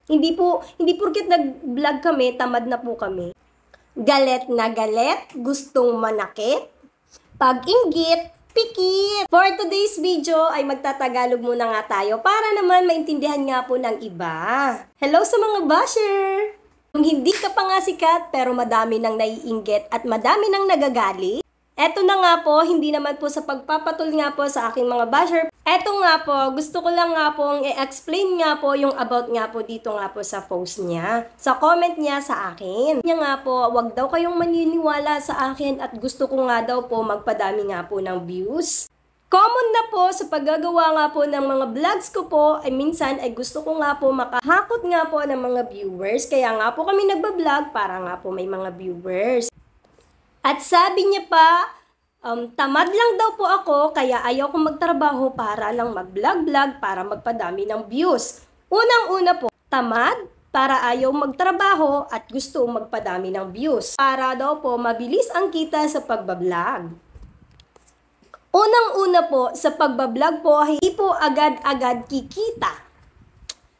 Hindi porket nag-vlog kami, tamad na po kami. Galit na galit, gustong manakit, pag-inggit, pikit. For today's video ay magtatagalog muna nga tayo para naman maintindihan nga po ng iba. Hello sa mga basher! Kung hindi ka pa nga sikat pero madami nang naiinggit at madami nang nagagali, eto na nga po, hindi naman po sa pagpapatol nga po sa aking mga basher. Eto nga po, gusto ko lang nga pong i-explain nga po yung about nga po dito nga po sa post niya. Sa comment niya sa akin. Niya nga po, wag daw kayong maniniwala sa akin at gusto ko nga daw po magpadami nga po ng views. Common na po sa paggagawa nga po ng mga vlogs ko po, ay minsan ay gusto ko nga po makahakot nga po ng mga viewers. Kaya nga po kami nagbablog para nga po may mga viewers. At sabi niya pa, tamad lang daw po ako kaya ayaw kong magtrabaho para lang mag-vlog-vlog para magpadami ng views. Unang-una po, tamad para ayaw magtrabaho at gusto magpadami ng views. Para daw po mabilis ang kita sa pagbablog. Unang-una po, sa pagbablog po, hindi po agad-agad kikita.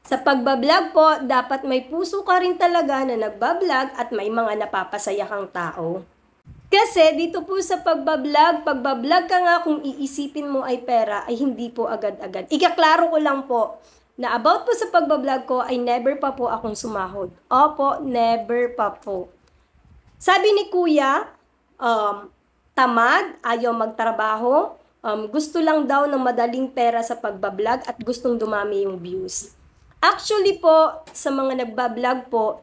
Sa pagbablog po, dapat may puso ka rin talaga na nagbablog at may mga napapasaya kang tao. Kasi dito po sa pagbablog ka nga kung iisipin mo ay pera, ay hindi po agad-agad. Ikaklaro ko lang po, na about po sa pagbablog ko ay never pa po akong sumahod. Opo, never pa po. Sabi ni Kuya, tamad, ayaw magtrabaho, gusto lang daw ng madaling pera sa pagbablog at gustong dumami yung views. Actually po, sa mga nagbablog po,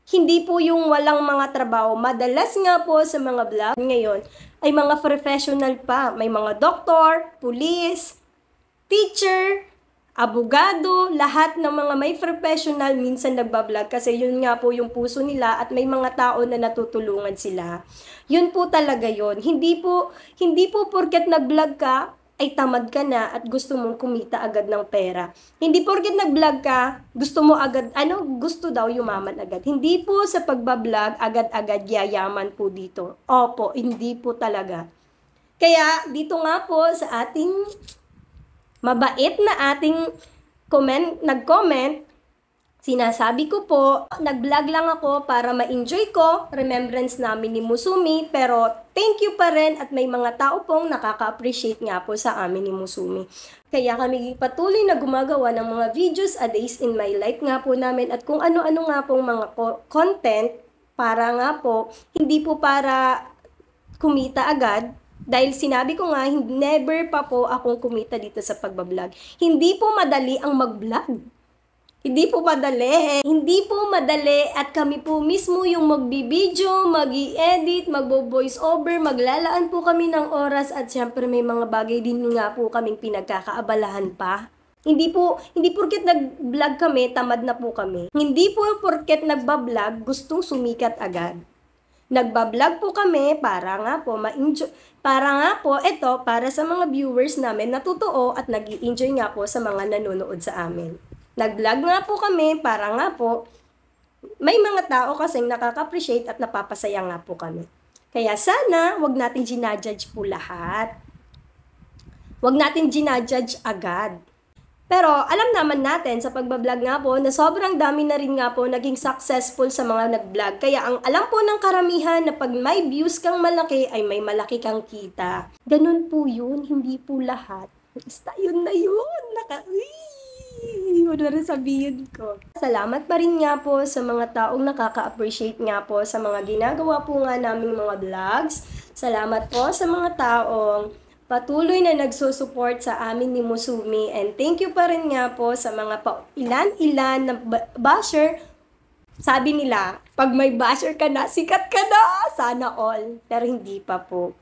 hindi po yung walang mga trabaho. Madalas nga po sa mga vlog ngayon ay mga professional pa. May mga doktor, pulis, teacher, abogado, lahat ng mga may professional minsan nagbablog kasi yun nga po yung puso nila at may mga tao na natutulungan sila. Yun po talaga yun. Hindi po porket nag-vlog ka ay tamad ka na at gusto mong kumita agad ng pera. Hindi porket nag-vlog ka, gusto mo agad, gusto daw yumaman agad. Hindi po sa pagbablog agad-agad yayaman po dito. Opo, hindi po talaga. Kaya dito nga po sa ating mabait na ating nag-comment, sinasabi ko po, nag-vlog lang ako para ma-enjoy ko, remembrance namin ni Musumi, pero thank you pa rin at may mga tao pong nakaka-appreciate nga po sa amin ni Musumi. Kaya kami patuloy na gumagawa ng mga videos a days in my life nga po namin at kung ano-ano nga pong mga content para nga po, hindi po para kumita agad. Dahil sinabi ko nga, never pa po akong kumita dito sa pagbablog. Hindi po madali ang mag-vlog. Hindi po madali. Hindi po madali at kami po mismo yung magbibideo, mag-i-edit, magbo-voice over, maglalaan po kami ng oras at syempre may mga bagay din nga po kaming pinagkakaabalahan pa. Hindi porket nag-vlog kami, tamad na po kami. Hindi po porket nagbablog, gustong sumikat agad. Nagbablog po kami para nga po ma-enjoy, para sa mga viewers namin na totoo at nag-i-enjoy nga po sa mga nanonood sa amin. Nag-vlog nga po kami para nga po may mga tao kasing nakaka-appreciate at napapasaya nga po kami. Kaya sana wag natin ginajudge po lahat. Wag natin ginajudge agad. Pero alam naman natin sa pagbablog nga po na sobrang dami na rin nga po naging successful sa mga nag-vlog. Kaya ang alam po ng karamihan na pag may views kang malaki ay may malaki kang kita. Ganun po yun, hindi po lahat. Basta yun na yun. Yun na rin sabihin ko. Salamat pa rin nga po sa mga taong nakaka-appreciate nga po sa mga ginagawa po nga naming mga vlogs. Salamat po sa mga taong patuloy na nagsusupport sa amin ni Musumi. And thank you pa rin nga po sa mga ilan-ilan na basher. Sabi nila, pag may basher ka na, sikat ka na! Sana all. Pero hindi pa po.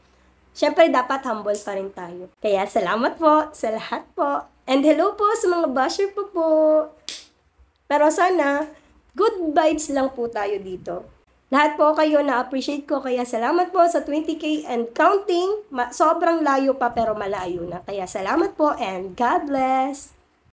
Siyempre, dapat humble pa rin tayo. Kaya salamat po sa lahat po. And hello po sa mga basher po. Pero sana, good vibes lang po tayo dito. Lahat po kayo na-appreciate ko, kaya salamat po sa 20K and counting. Sobrang layo pa pero malayo na. Kaya salamat po and God bless!